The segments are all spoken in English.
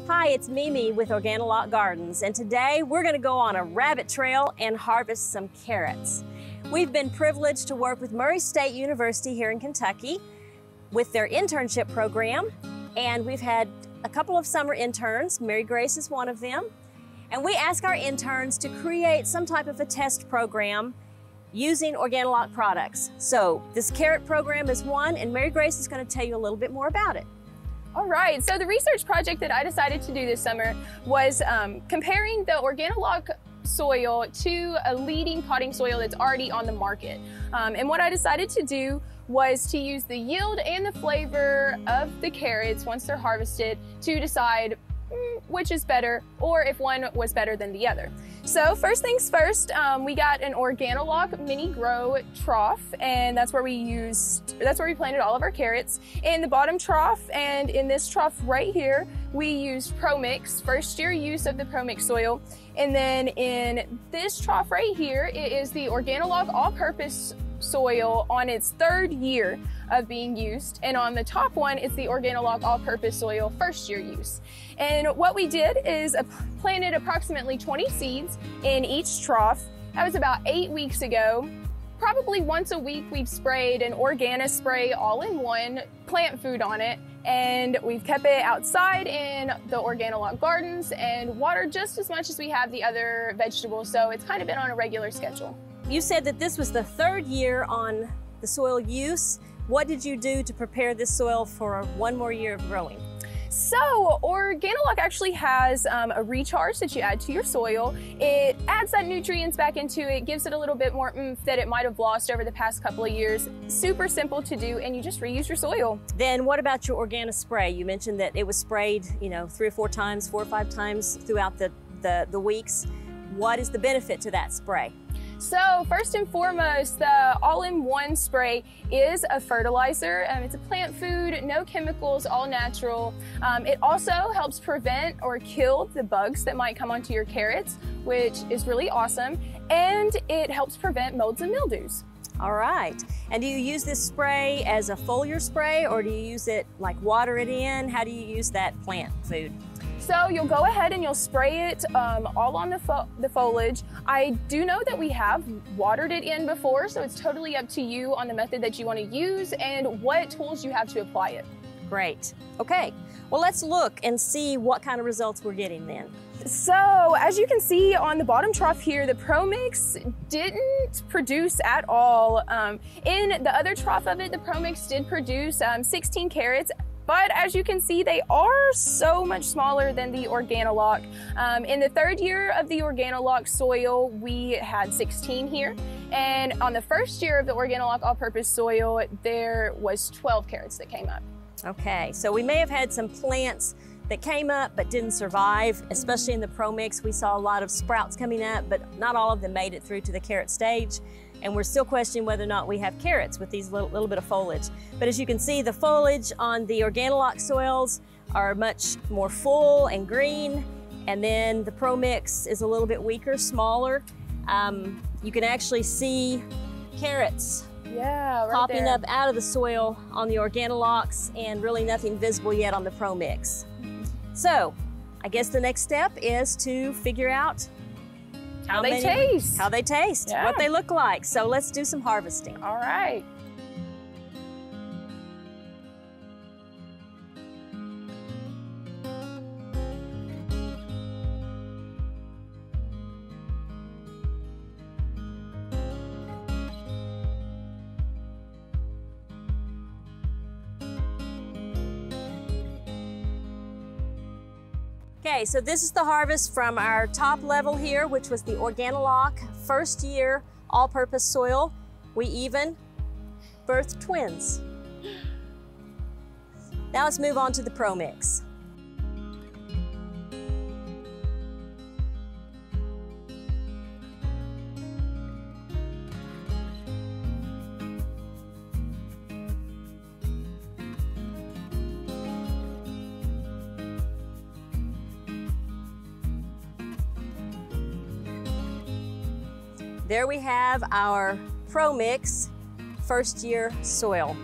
Hi, it's Mimi with OrganiLock Gardens, and today we're going to go on a rabbit trail and harvest some carrots. We've been privileged to work with Murray State University here in Kentucky with their internship program, and we've had a couple of summer interns. Mary Grace is one of them, and we ask our interns to create some type of a test program using OrganiLock products. So this carrot program is one, and Mary Grace is going to tell you a little bit more about it. All right, so the research project that I decided to do this summer was comparing the OrganiLock soil to a leading potting soil that's already on the market. And what I decided to do was to use the yield and the flavor of the carrots once they're harvested to decide which is better, or if one was better than the other. So first things first, we got an OrganiLock mini grow trough, and that's where we planted all of our carrots. In the bottom trough and in this trough right here, we used ProMix, first year use of the ProMix soil. And then in this trough right here, it is the OrganiLock all-purpose soil on its third year of being used, and on the top one it's the OrganiLock all-purpose soil first year use. And what we did is planted approximately 20 seeds in each trough. That was about 8 weeks ago. Probably once a week we've sprayed an OrganiSpray all-in-one plant food on it, and we've kept it outside in the OrganiLock gardens and watered just as much as we have the other vegetables, so it's kind of been on a regular schedule. You said that this was the third year on the soil use. What did you do to prepare this soil for one more year of growing? So OrganiLock actually has a recharge that you add to your soil. It adds that nutrients back into it, gives it a little bit more oomph that it might have lost over the past couple of years. Super simple to do, and you just reuse your soil. Then what about your OrganiSpray? You mentioned that it was sprayed, 3 or 4 times, 4 or 5 times throughout the weeks. What is the benefit to that spray? So first and foremost, the all-in-one spray is a fertilizer. It's a plant food, no chemicals, all natural. It also helps prevent or kill the bugs that might come onto your carrots, which is really awesome. And it helps prevent molds and mildews. All right. And do you use this spray as a foliar spray, or do you use it like water it in? How do you use that plant food? So you'll go ahead and you'll spray it all on the foliage. I do know that we have watered it in before, so it's totally up to you on the method that you want to use and what tools you have to apply it. Great. Okay, well, let's look and see what kind of results we're getting then. So as you can see on the bottom trough here, the ProMix didn't produce at all. In the other trough of it, the ProMix did produce 16 carrots. But as you can see, they are so much smaller than the OrganiLock. In the third year of the OrganiLock soil, we had 16 here. And on the first year of the OrganiLock all-purpose soil, there was 12 carrots that came up. Okay, so we may have had some plants that came up but didn't survive, especially in the ProMix. We saw a lot of sprouts coming up, but not all of them made it through to the carrot stage. And we're still questioning whether or not we have carrots with these little bit of foliage. But as you can see, the foliage on the OrganiLock soils are much more full and green. And then the ProMix is a little bit weaker, smaller. You can actually see carrots popping there up out of the soil on the OrganiLocks, and really nothing visible yet on the ProMix. So I guess the next step is to figure out how they taste, yeah, what they look like. So let's do some harvesting. All right. Okay, so this is the harvest from our top level here, which was the OrganiLock first year all-purpose soil. We even birthed twins. Now let's move on to the ProMix. There we have our ProMix first year soil.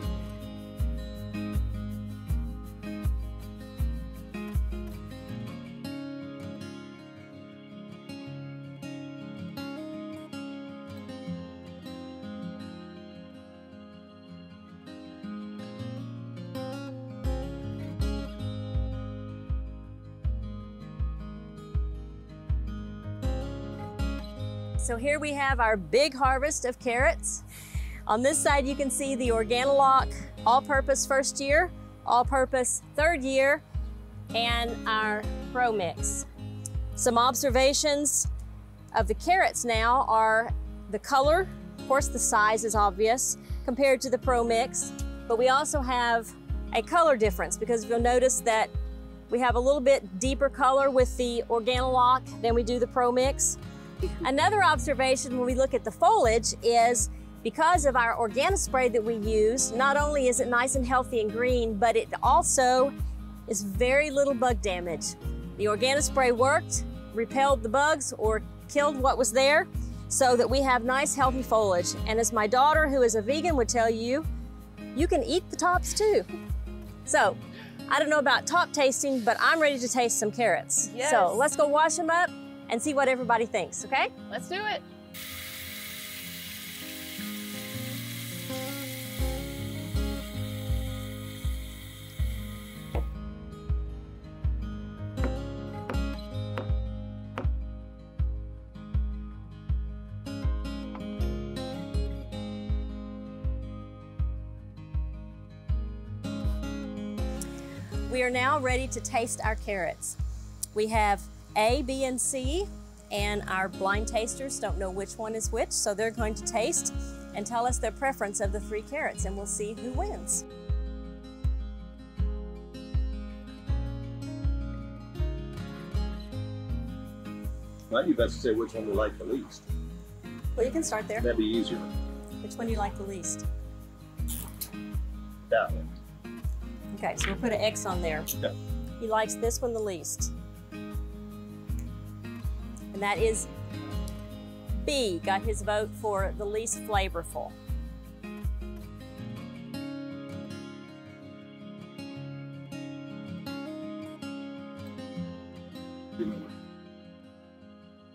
So here we have our big harvest of carrots. On this side, you can see the OrganiLock all-purpose first year, all-purpose third year, and our Pro Mix. Some observations of the carrots now are the color. Of course, the size is obvious compared to the Pro Mix, but we also have a color difference because you'll notice that we have a little bit deeper color with the OrganiLock than we do the Pro Mix. Another observation when we look at the foliage is because of our OrganiSpray that we use, not only is it nice and healthy and green, but it also is very little bug damage. The OrganiSpray worked, repelled the bugs or killed what was there so that we have nice healthy foliage. And as my daughter, who is a vegan, would tell you, you can eat the tops too. So, I don't know about top tasting, but I'm ready to taste some carrots. Yes. So let's go wash them up and see what everybody thinks, okay? Let's do it. We are now ready to taste our carrots. We have A, B, and C, and our blind tasters don't know which one is which, so they're going to taste and tell us their preference of the 3 carrots, and we'll see who wins. Might be best to say which one we like the least. Well, you can start there. That'd be easier. Which one do you like the least? That one. Okay, so we'll put an X on there. Okay. He likes this one the least. And that is B, got his vote for the least flavorful.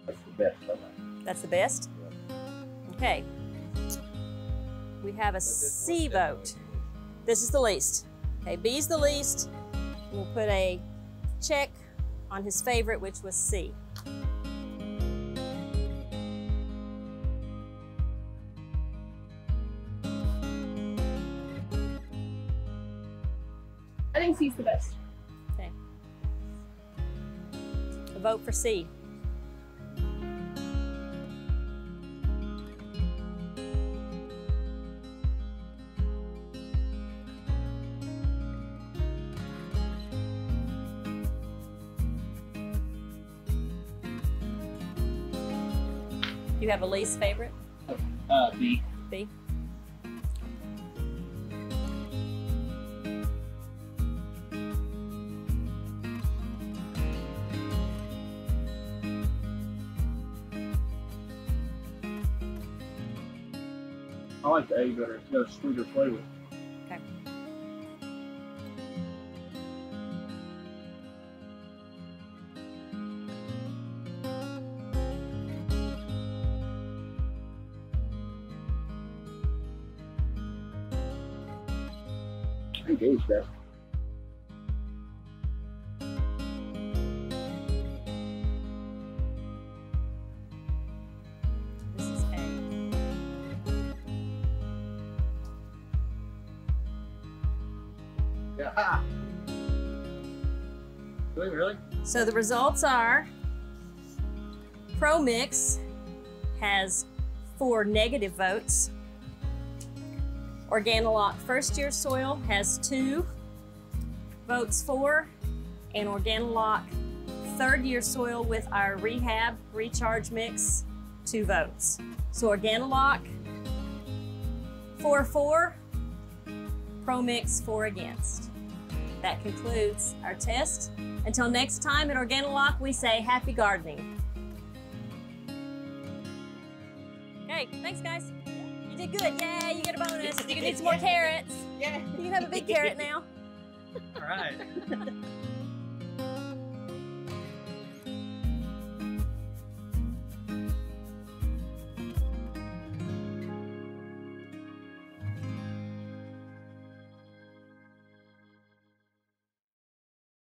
That's the best. I like. That's the best? Okay. We have a C vote. This is the least. Okay, B's the least. We'll put a check on his favorite, which was C. I think C's the best. Okay. A vote for C. You have a least favorite? B. B. I like the A better. It's got a sweeter flavor. Okay. I think A's best. This is A. Yeah. Really? So the results are Pro Mix has 4 negative votes. OrganiLock first year soil has 2 votes for, and OrganiLock third year soil with our rehab recharge mix 2 votes. So OrganiLock 4 for, Pro Mix 4 against. That concludes our test. Until next time at OrganiLock, we say happy gardening. Okay, thanks guys. You did good. Yay, you get a bonus. You can eat some more carrots. Yeah. You can have a big carrot now. All right.